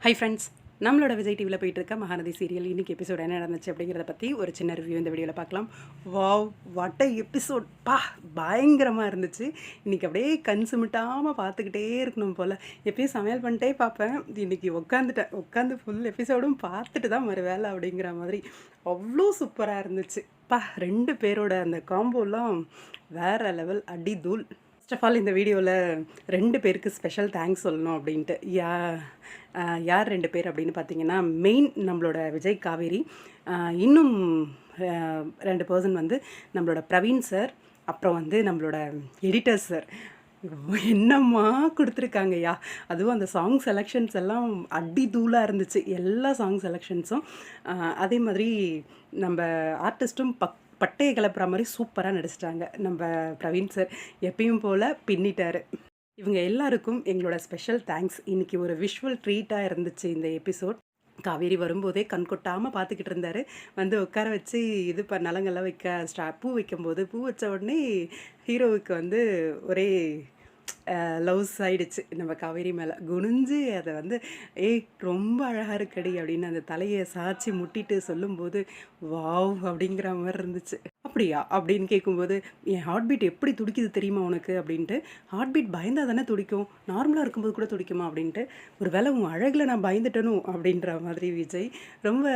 Hi friends, நம்மளோட விஜய் டிவியில் போயிட்டு இருக்க மகாநதி சீரியல் இன்றைக்கி எபிசோட் என்ன நடந்துச்சு அப்படிங்கிறத பற்றி ஒரு சின்ன ரிவ்யூ இந்த வீடியோவில் பார்க்கலாம். Wow, what a episode! பயங்கரமாக இருந்துச்சு. இன்றைக்கி அப்படியே கண் சிமிட்டாமல் பார்த்துக்கிட்டே இருக்கணும் போல். எப்பயும் சமையல் பண்ணிட்டே பார்ப்பேன். இன்றைக்கி உட்காந்து ஃபுல் எபிசோடும் பார்த்துட்டு தான் மறு வேலை அப்படிங்கிற மாதிரி அவ்வளோ சூப்பராக இருந்துச்சு. 2 பேரோட அந்த காம்போலாம் வேறு லெவல், அடி தூள். ஃபர்ஸ்ட் ஆஃப் ஆல் இந்த வீடியோவில் 2 பேருக்கு ஸ்பெஷல் தேங்க்ஸ் சொல்லணும் அப்படின்ட்டு. யார் 2 பேர் அப்படின்னு பார்த்தீங்கன்னா, மெயின் நம்மளோட விஜய் காவேரி, இன்னும் 2 பர்சன் வந்து நம்மளோட பிரவீன் சார், அப்புறம் வந்து நம்மளோட எடிட்டர் சார். என்னம்மா கொடுத்துருக்காங்கய்யா! அதுவும் அந்த சாங் செலெக்ஷன்ஸ் எல்லாம் அடி தூளாக இருந்துச்சு, எல்லா சாங் செலெக்ஷன்ஸும். அதே மாதிரி நம்ம ஆர்டிஸ்ட்டும் பட்டையை கிளப்புற மாதிரி சூப்பராக நடிச்சிட்டாங்க. நம்ம பிரவீன் சார் எப்பயும் போல் பின்னிட்டார். இவங்க எல்லாருக்கும் எங்களோட ஸ்பெஷல் தேங்க்ஸ். இன்றைக்கி ஒரு விஷுவல் ட்ரீட்டாக இருந்துச்சு இந்த எபிசோட். காவேரி வரும்போதே கண் கொட்டாமல் பார்த்துக்கிட்டு இருந்தார். வந்து உட்கார வச்சு இது நலங்கெல்லாம் வைக்க பூ வைக்கும்போது, பூ வச்ச உடனே ஹீரோவுக்கு வந்து ஒரே லவ்ஸ் ஆயிடுச்சு நம்ம காவேரி மேலே. குனிஞ்சு அதை வந்து ரொம்ப அழகாக இருக்கடி அப்படின்னு அந்த தலையை சாய்ச்சி முட்டிட்டு சொல்லும்போது வாவ் அப்படிங்கிற மாதிரி இருந்துச்சு. அப்படியா அப்படின்னு கேட்கும்போது, என் ஹார்ட் பீட் எப்படி துடிக்குது தெரியுமா உனக்கு அப்படின்ட்டு. ஹார்ட் பீட் பயந்தா தானே துடிக்கும், நார்மலாக இருக்கும்போது கூட துடிக்குமா அப்படின்ட்டு. ஒரு வேளை உன் அழகில் நான் பயந்துட்டனும் அப்படின்ற மாதிரி விஜய் ரொம்ப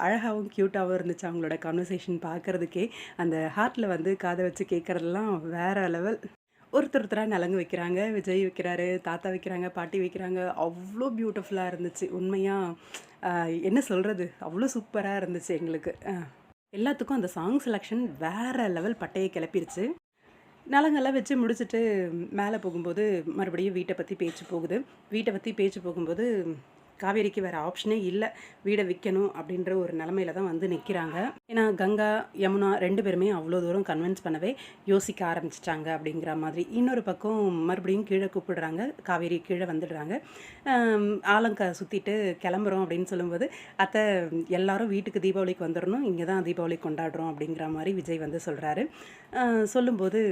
அழகாகவும் க்யூட்டாகவும் இருந்துச்சு. அவங்களோட கான்வர்சேஷன் பார்க்குறதுக்கே அந்த ஹார்ட்டில் வந்து காதை வச்சு கேட்குறதெல்லாம் வேறு லெவல். ஒருத்தராக நலங்கு வைக்கிறாங்க, விஜய் வைக்கிறாரு, தாத்தா வைக்கிறாங்க, பாட்டி வைக்கிறாங்க. அவ்வளோ பியூட்டிஃபுல்லாக இருந்துச்சு. உண்மையாக என்ன சொல்கிறது, அவ்வளோ சூப்பராக இருந்துச்சு எங்களுக்கு. எல்லாத்துக்கும் அந்த சாங் செலெக்ஷன் வேறு லெவல், பட்டையை கிளப்பிருச்சு. நலங்கெல்லாம் வச்சு முடிச்சுட்டு மேலே போகும்போது மறுபடியும் வீட்டை பற்றி பேச்சு போகும்போது காவேரிக்கு வேறு ஆப்ஷனே இல்லை, வீடை விற்கணும் அப்படின்ற ஒரு நிலமையில தான் வந்து நிற்கிறாங்க. ஏன்னா கங்கா, யமுனா 2 பேருமே அவ்வளோ தூரம் கன்வின்ஸ் பண்ணவே யோசிக்க ஆரம்பிச்சிட்டாங்க அப்படிங்கிற மாதிரி. இன்னொரு பக்கம் மறுபடியும் கீழே கூப்பிடுறாங்க, காவேரி கீழே வந்துடுறாங்க. ஆலங்கா சுற்றிட்டு கிளம்புறோம் அப்படின்னு சொல்லும்போது, அத்தை எல்லாரும் வீட்டுக்கு தீபாவளிக்கு வந்துடணும், இங்கே தான் தீபாவளி கொண்டாடுறோம் அப்படிங்கிற மாதிரி விஜய் வந்து சொல்கிறாரு. சொல்லும்போது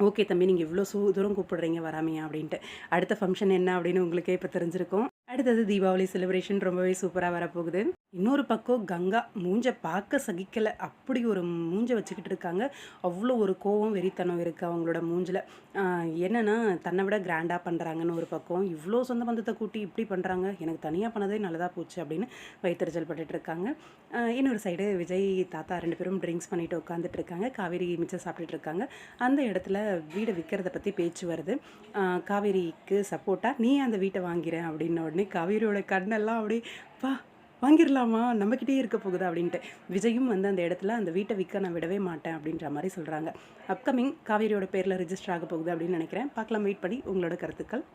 ஓகே தம்பி, நீங்கள் இவ்வளோ தூரம் கூப்பிடுறீங்க வராமையா அப்படின்ட்டு. அடுத்த ஃபங்க்ஷன் என்ன அப்படின்னு உங்களுக்கே இப்போ தெரிஞ்சிருக்கும். அடுத்தது தீபாவளி செலிப்ரேஷன் ரொம்பவே சூப்பராக வரப்போகுது. இன்னொரு பக்கம் கங்கா மூஞ்சை பார்க்க சகிக்கலை, அப்படி ஒரு மூஞ்சை வச்சுக்கிட்டு இருக்காங்க. அவ்வளோ ஒரு கோவம், வெறித்தனம் இருக்குது அவங்களோட மூஞ்சில். என்னென்னா தன்னை விட கிராண்டாக பண்ணுறாங்கன்னு ஒரு பக்கம், இவ்வளோ சொந்த பந்தத்தை கூட்டி இப்படி பண்ணுறாங்க, எனக்கு தனியாக பண்ணதே நல்லதாக போச்சு அப்படின்னு வயிற்றுச்சல் பட்டுட்ருக்காங்க. இன்னொரு சைடு விஜய் தாத்தா 2 பேரும் ட்ரிங்க்ஸ் பண்ணிட்டு உட்காந்துட்டு இருக்காங்க. காவேரி மிச்சம் சாப்பிட்டுட்டு இருக்காங்க. அந்த இடத்துல வீடை விற்கிறத பற்றி பேச்சு வருது. காவேரிக்கு சப்போர்ட்டாக நீ அந்த வீட்டை வாங்கிறேன் அப்படின்ன உடனே காவேரியோட கண்ணெல்லாம் அப்படியே வாங்கிடலாமா, நம்மக்கிட்டே இருக்க போகுது அப்படின்ட்டு. விஜயும் வந்து அந்த இடத்துல அந்த வீட்டை விற்க நான் விடவே மாட்டேன் அப்படின்ற மாதிரி சொல்கிறாங்க. அப்கமிங் காவேரியோட பேரில் ரிஜிஸ்டர் ஆக போகுது அப்படின்னு நினைக்கிறேன். பார்க்கலாம், வெயிட் பண்ணி உங்களோட கருத்துக்கள்.